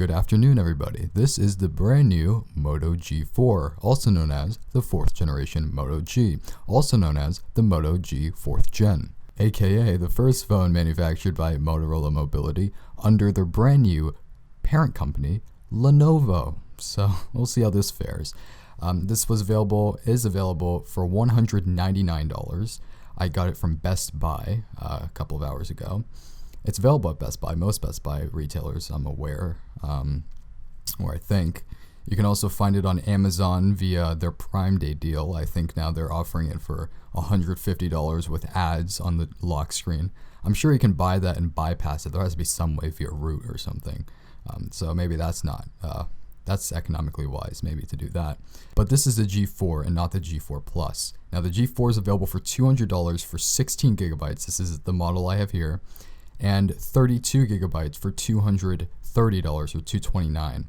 Good afternoon, everybody. This is the brand new Moto G4, also known as the 4th generation Moto G, also known as the Moto G 4th Gen, aka the first phone manufactured by Motorola Mobility under their brand new parent company, Lenovo. So we'll see how this fares. This is available for $199. I got it from Best Buy a couple of hours ago. It's available at Best Buy, most Best Buy retailers, I'm aware, or I think. You can also find it on Amazon via their Prime Day deal. I think now they're offering it for $150 with ads on the lock screen. I'm sure you can buy that and bypass it. There has to be some way via route or something. So maybe that's that's economically wise, maybe, to do that. But this is the G4 and not the G4 Plus. Now, the G4 is available for $200 for 16 gigabytes. This is the model I have here. And 32 gigabytes for $230 or $229.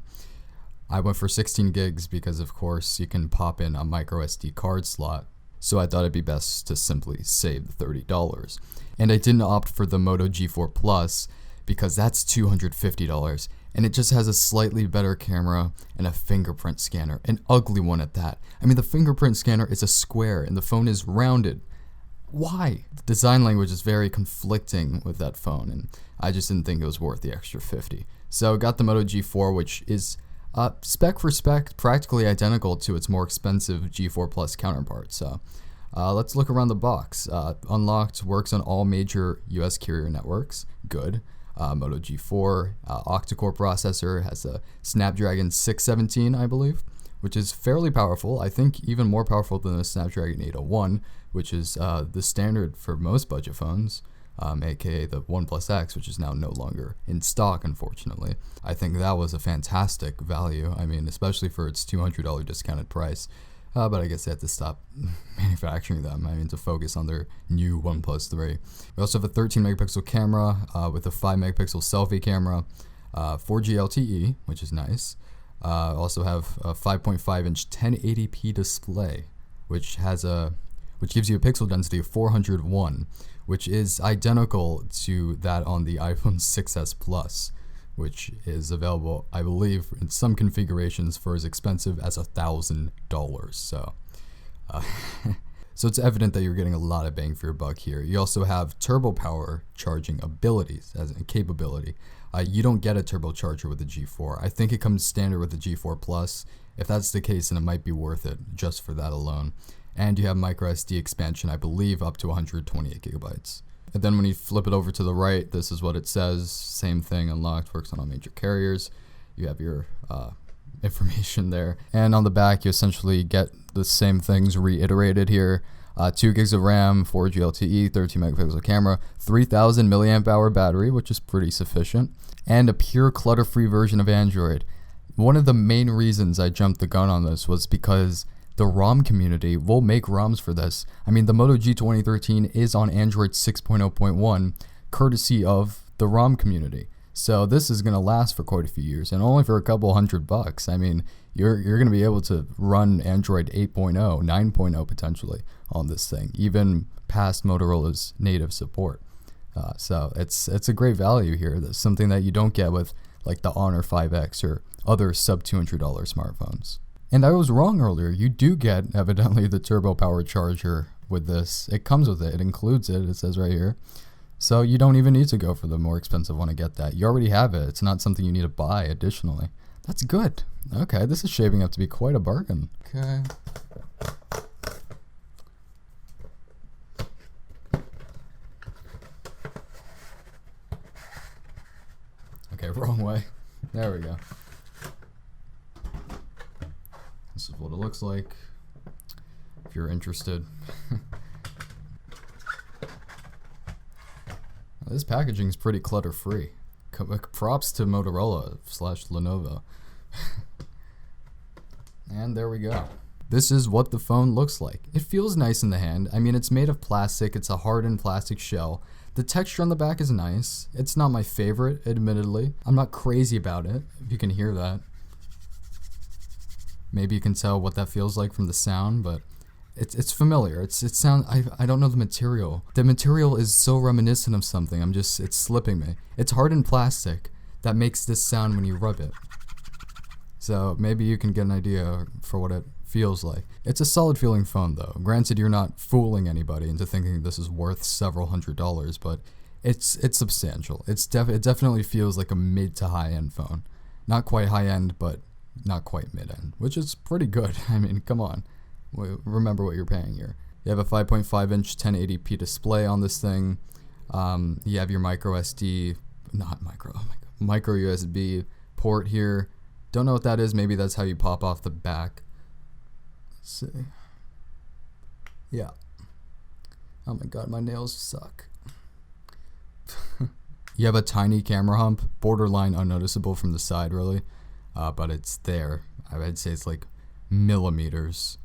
I went for 16 gigs because, of course, you can pop in a micro SD card slot. So I thought it'd be best to simply save the $30. And I didn't opt for the Moto G4 Plus because that's $250. And it just has a slightly better camera and a fingerprint scanner, an ugly one at that. I mean, the fingerprint scanner is a square and the phone is rounded. Why? The design language is very conflicting with that phone, and I just didn't think it was worth the extra $50. So I got the Moto G4, which is spec for spec practically identical to its more expensive G4 Plus counterpart. So let's look around the box. Unlocked, works on all major US carrier networks. Good. Moto G4 octa-core processor, has a Snapdragon 617, I believe, which is fairly powerful. I think even more powerful than the Snapdragon 801, which is the standard for most budget phones, aka the OnePlus X, which is now no longer in stock, unfortunately. I think that was a fantastic value. I mean, especially for its $200 discounted price. But I guess they had to stop manufacturing them, to focus on their new OnePlus 3. We also have a 13 megapixel camera with a 5 megapixel selfie camera, 4G LTE, which is nice. Also have a 5.5 inch 1080p display, which gives you a pixel density of 401, which is identical to that on the iPhone 6s Plus, which is available, I believe, in some configurations for as expensive as $1,000. So it's evident that you're getting a lot of bang for your buck here. You also have turbo power charging abilities as a capability. You don't get a turbocharger with the G4. I think it comes standard with the G4 Plus. If that's the case, then it might be worth it just for that alone. And you have micro SD expansion, I believe, up to 128 gigabytes. And then when you flip it over to the right, this is what it says. Same thing, unlocked, works on all major carriers. You have your information there. And on the back, you essentially get the same things reiterated here. 2 gigs of RAM, 4G LTE, 13 megapixel camera, 3000 milliamp hour battery, which is pretty sufficient, and a pure clutter-free version of Android. One of the main reasons I jumped the gun on this was because the ROM community will make ROMs for this. I mean, the Moto G 2013 is on Android 6.0.1, courtesy of the ROM community. So this is going to last for quite a few years, and only for a couple $100. I mean, you're going to be able to run Android 8.0, 9.0 potentially on this thing, even past Motorola's native support. So it's a great value here. That's something that you don't get with like the Honor 5X or other sub $200 smartphones. And I was wrong earlier. You do get, evidently, the turbo power charger with this. It comes with it. It includes it. It says right here. So you don't even need to go for the more expensive one to get that. You already have it. It's not something you need to buy additionally. That's good. Okay, this is shaping up to be quite a bargain. Okay. Okay, wrong way. There we go. This is what it looks like, if you're interested. This packaging is pretty clutter-free. Props to Motorola / Lenovo. And there we go. This is what the phone looks like. It feels nice in the hand. I mean, it's made of plastic. It's a hardened plastic shell. The texture on the back is nice. It's not my favorite, admittedly. I'm not crazy about it, if you can hear that. Maybe you can tell what that feels like from the sound, but it's familiar. It sounds, I don't know the material. The material is so reminiscent of something. It's slipping me. It's hardened plastic. that makes this sound when you rub it. So maybe you can get an idea for what it feels like. It's a solid feeling phone though. Granted, you're not fooling anybody into thinking this is worth several $100s, but it's substantial. It definitely feels like a mid to high end phone. Not quite high end, but not quite mid end, which is pretty good. I mean, come on. Remember what you're paying here. You have a 5.5 inch 1080p display on this thing. You have your micro USB port here. Don't know what that is. Maybe that's how you pop off the back. Let's see. Yeah. Oh my god, my nails suck. You have a tiny camera hump, borderline unnoticeable from the side, really. But it's there. I'd say it's like millimeters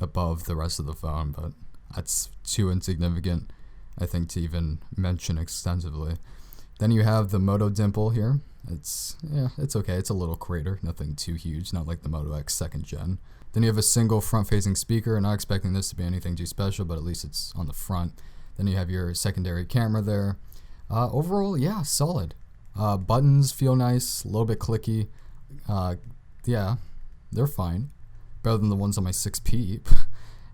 above the rest of the phone, but that's too insignificant, I think, to even mention extensively. Then you have the Moto dimple here. It's okay. It's a little crater, nothing too huge, not like the Moto X 2nd gen. Then you have a single front-facing speaker. Not expecting this to be anything too special, but at least it's on the front. Then you have your secondary camera there. Overall, yeah, solid. Buttons feel nice, a little bit clicky. Yeah, they're fine. Better than the ones on my 6P.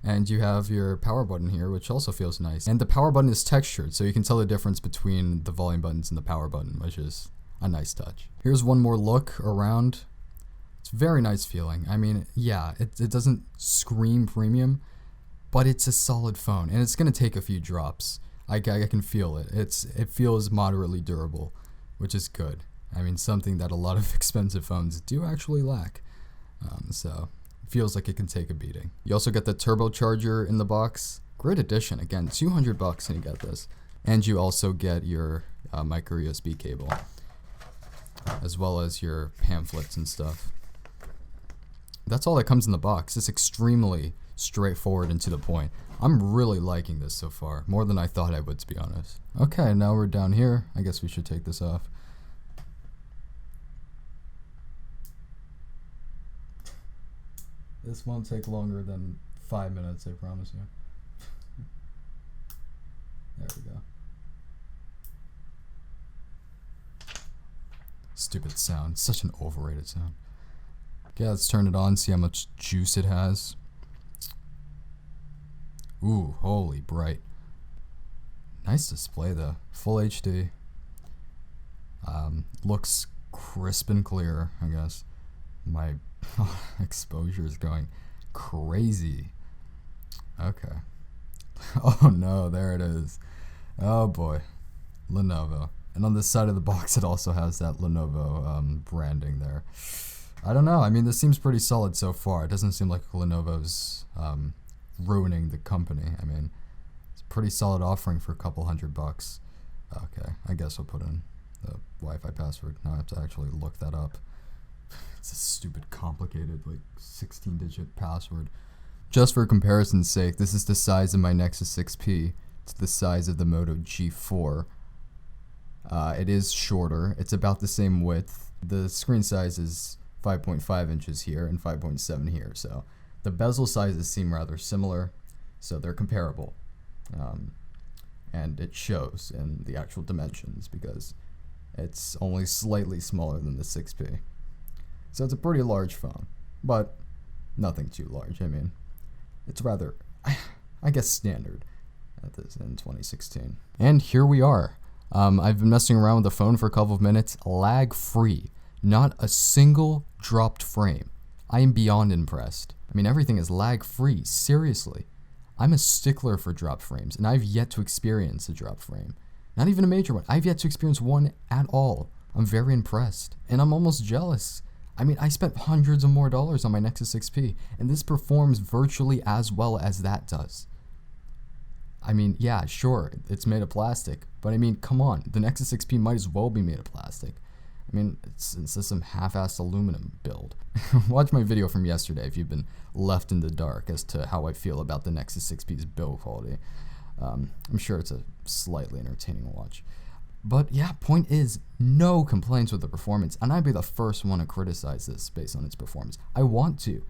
And you have your power button here, which also feels nice. And the power button is textured, so you can tell the difference between the volume buttons and the power button, which is a nice touch. Here's one more look around. It's very nice feeling. I mean, yeah, it doesn't scream premium, but it's a solid phone, and it's gonna take a few drops. I can feel it. It feels moderately durable, which is good. I mean, something that a lot of expensive phones do actually lack. So it feels like it can take a beating. You also get the turbocharger in the box. Great addition. Again, $200 and you get this. And you also get your micro USB cable, as well as your pamphlets and stuff. That's all that comes in the box. It's extremely straightforward and to the point. I'm really liking this so far, more than I thought I would, to be honest. Okay, now we're down here. I guess we should take this off. This won't take longer than 5 minutes, I promise you. There we go. Stupid sound. Such an overrated sound. Okay, let's turn it on, see how much juice it has. Ooh, holy bright. Nice display though. Full HD. Looks crisp and clear, I guess. My exposure is going crazy. Okay. Oh no, there it is. Oh boy. Lenovo. And on this side of the box it also has that Lenovo branding there. I don't know. I mean, this seems pretty solid so far. It doesn't seem like Lenovo's ruining the company. I mean, it's a pretty solid offering for a couple $100. Okay, I guess I'll put in the Wi-Fi password. Now I have to actually look that up. It's a stupid, complicated, like 16-digit password. Just for comparison's sake, this is the size of my Nexus 6P. It's the size of the Moto G4. It is shorter. It's about the same width. The screen size is 5.5 inches here and 5.7 here, so the bezel sizes seem rather similar, so they're comparable. And it shows in the actual dimensions because it's only slightly smaller than the 6P. So it's a pretty large phone, but nothing too large. I mean, it's rather, I guess, standard at this in 2016. And here we are. I've been messing around with the phone for a couple of minutes, lag-free. Not a single dropped frame. I am beyond impressed. I mean, everything is lag-free, seriously. I'm a stickler for drop frames, and I've yet to experience a drop frame. Not even a major one. I've yet to experience one at all. I'm very impressed, and I'm almost jealous. I mean, I spent hundreds of more dollars on my Nexus 6P, and this performs virtually as well as that does. I mean, yeah, sure, it's made of plastic, but I mean, come on, the Nexus 6P might as well be made of plastic. I mean, it's some half-assed aluminum build. Watch my video from yesterday if you've been left in the dark as to how I feel about the Nexus 6P's build quality. I'm sure it's a slightly entertaining watch. But yeah, point is, no complaints with the performance, and I'd be the first one to criticize this based on its performance. I want to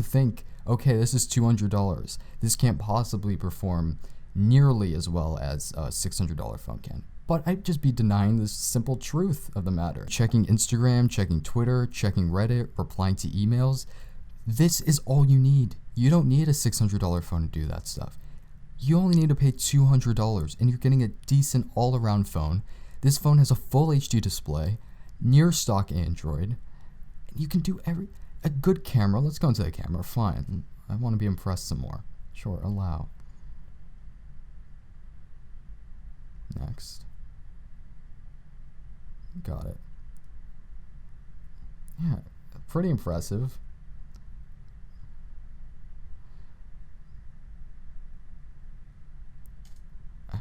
think, okay, this is $200. This can't possibly perform nearly as well as a $600 phone can. But I'd just be denying the simple truth of the matter. Checking Instagram, checking Twitter, checking Reddit, replying to emails. This is all you need. You don't need a $600 phone to do that stuff. You only need to pay $200 and you're getting a decent all-around phone. This phone has a full HD display, near stock Android. You can do a good camera. Let's go into the camera. Fine. I want to be impressed some more. Sure, allow. Next. Got it. Yeah, pretty impressive.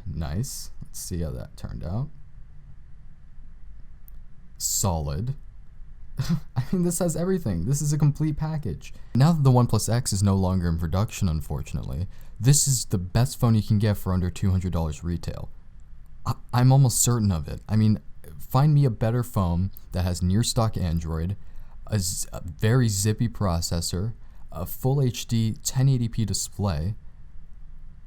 Nice. Let's see how that turned out. Solid. I mean, this has everything. This is a complete package. Now that the OnePlus X is no longer in production, unfortunately, this is the best phone you can get for under $200 retail. I'm almost certain of it. I mean, find me a better phone that has near stock Android, a very zippy processor, a full HD 1080p display,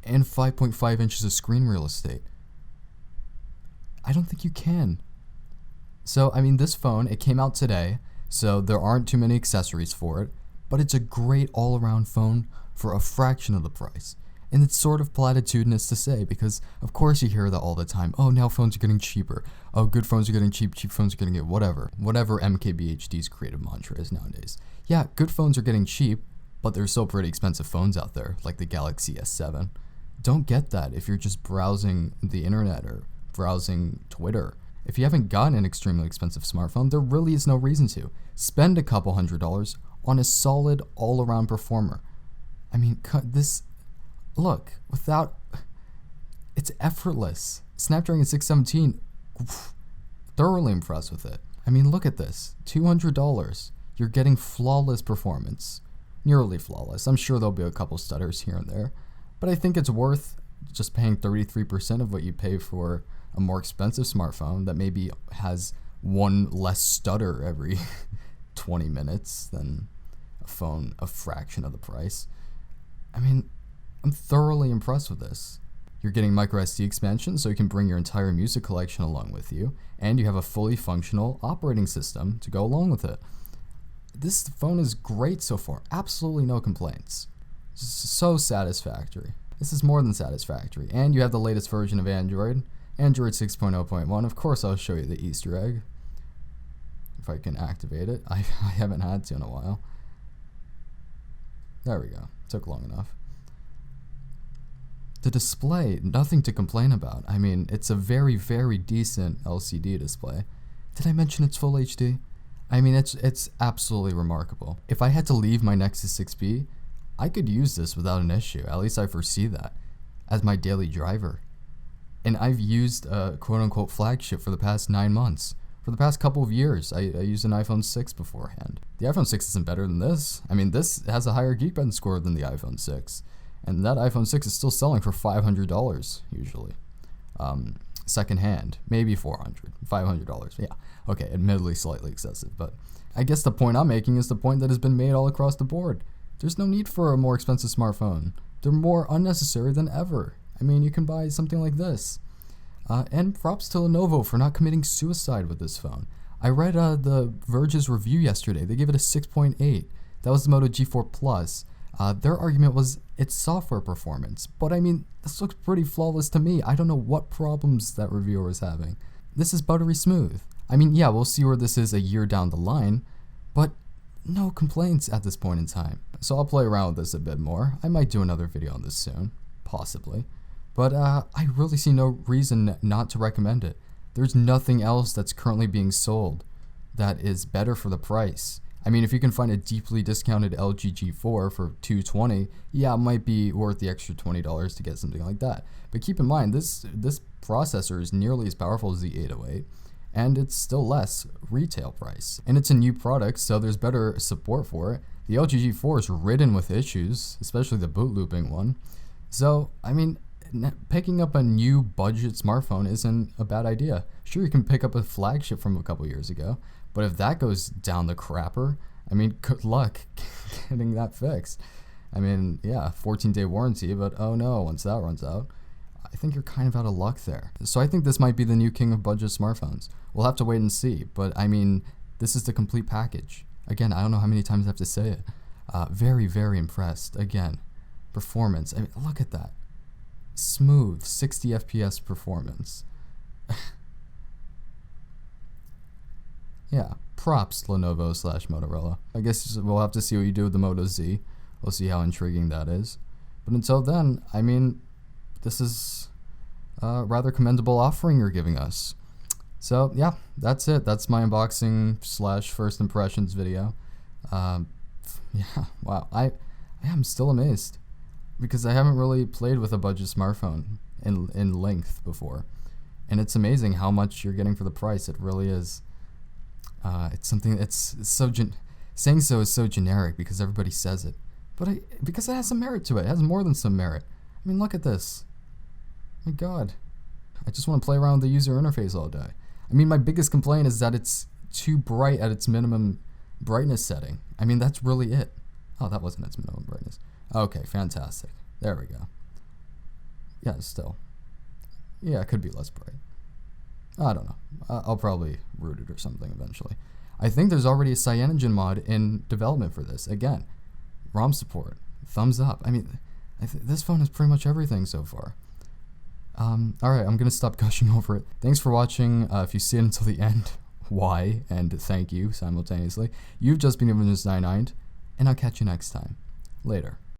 and 5.5 inches of screen real estate. I don't think you can. So, I mean, this phone, it came out today, so there aren't too many accessories for it, but it's a great all-around phone for a fraction of the price. And it's sort of platitudinous to say, because of course you hear that all the time. Oh, now phones are getting cheaper. Oh, good phones are getting cheap phones are getting get whatever. Whatever MKBHD's creative mantra is nowadays. Yeah, good phones are getting cheap, but there's still pretty expensive phones out there, like the Galaxy S7. Don't get that if you're just browsing the internet or browsing Twitter. If you haven't gotten an extremely expensive smartphone, there really is no reason to. Spend a couple $100s on a solid all-around performer. I mean, this, look, it's effortless. Snapdragon 617, thoroughly impressed with it. I mean, look at this, $200. You're getting flawless performance, nearly flawless. I'm sure there'll be a couple stutters here and there, but I think it's worth just paying 33% of what you pay for a more expensive smartphone that maybe has one less stutter every 20 minutes than a phone a fraction of the price. I mean, I'm thoroughly impressed with this. You're getting microSD expansion so you can bring your entire music collection along with you, and you have a fully functional operating system to go along with it. This phone is great so far. Absolutely no complaints. So satisfactory. This is more than satisfactory. And you have the latest version of Android 6.0.1. Of course, I'll show you the Easter egg. If I can activate it. I haven't had to in a while. There we go. Took long enough. The display, nothing to complain about. I mean, it's a very, very decent LCD display. Did I mention it's full HD? I mean, it's absolutely remarkable. If I had to leave my Nexus 6P, I could use this without an issue. At least I foresee that as my daily driver. And I've used a quote-unquote flagship for the past 9 months. For the past couple of years, I used an iPhone 6 beforehand. The iPhone 6 isn't better than this. I mean, this has a higher Geekbench score than the iPhone 6. And that iPhone 6 is still selling for $500 usually. Secondhand, maybe $400, $500. Yeah, okay, admittedly slightly excessive, but I guess the point I'm making is the point that has been made all across the board. There's no need for a more expensive smartphone. They're more unnecessary than ever. I mean, you can buy something like this. And props to Lenovo for not committing suicide with this phone. I read The Verge's review yesterday. They gave it a 6.8. That was the Moto G4 Plus. Their argument was its software performance. But I mean, this looks pretty flawless to me. I don't know what problems that reviewer was having. This is buttery smooth. I mean, yeah, we'll see where this is a year down the line, but no complaints at this point in time. So I'll play around with this a bit more. I might do another video on this soon, possibly. But I really see no reason not to recommend it. There's nothing else that's currently being sold that is better for the price. I mean, if you can find a deeply discounted LG G4 for $220, yeah, it might be worth the extra $20 to get something like that. But keep in mind, this processor is nearly as powerful as the 808, and it's still less retail price. And it's a new product, so there's better support for it. The LG G4 is ridden with issues, especially the boot looping one. So, I mean, picking up a new budget smartphone isn't a bad idea. Sure, you can pick up a flagship from a couple years ago, but if that goes down the crapper, I mean, good luck getting that fixed. I mean, yeah, 14-day warranty, but oh no, once that runs out, I think you're kind of out of luck there. So I think this might be the new king of budget smartphones. We'll have to wait and see, but I mean, this is the complete package. Again, I don't know how many times I have to say it. Very, very impressed. Again, performance. I mean, look at that. Smooth 60 FPS performance. Yeah, props Lenovo/Motorola. I guess we'll have to see what you do with the Moto Z. We'll see how intriguing that is. But until then, I mean, this is a rather commendable offering you're giving us. So yeah, that's it. That's my unboxing / first impressions video. Yeah, wow. I am still amazed because I haven't really played with a budget smartphone in length before, and it's amazing how much you're getting for the price. It really is. It's something. It's so saying so is so generic because everybody says it, but because it has some merit to it. It has more than some merit. I mean, look at this. My God, I just want to play around with the user interface all day. I mean, my biggest complaint is that it's too bright at its minimum brightness setting. I mean, that's really it. Oh, that wasn't its minimum brightness. Okay, fantastic. There we go. Yeah, still. Yeah, it could be less bright. I don't know. I'll probably root it or something eventually. I think there's already a CyanogenMod mod in development for this. Again, ROM support. Thumbs up. I mean, this phone has pretty much everything so far. Alright, I'm going to stop gushing over it. Thanks for watching. If you see it until the end, why? And thank you simultaneously. You've just been given this 99, and I'll catch you next time. Later.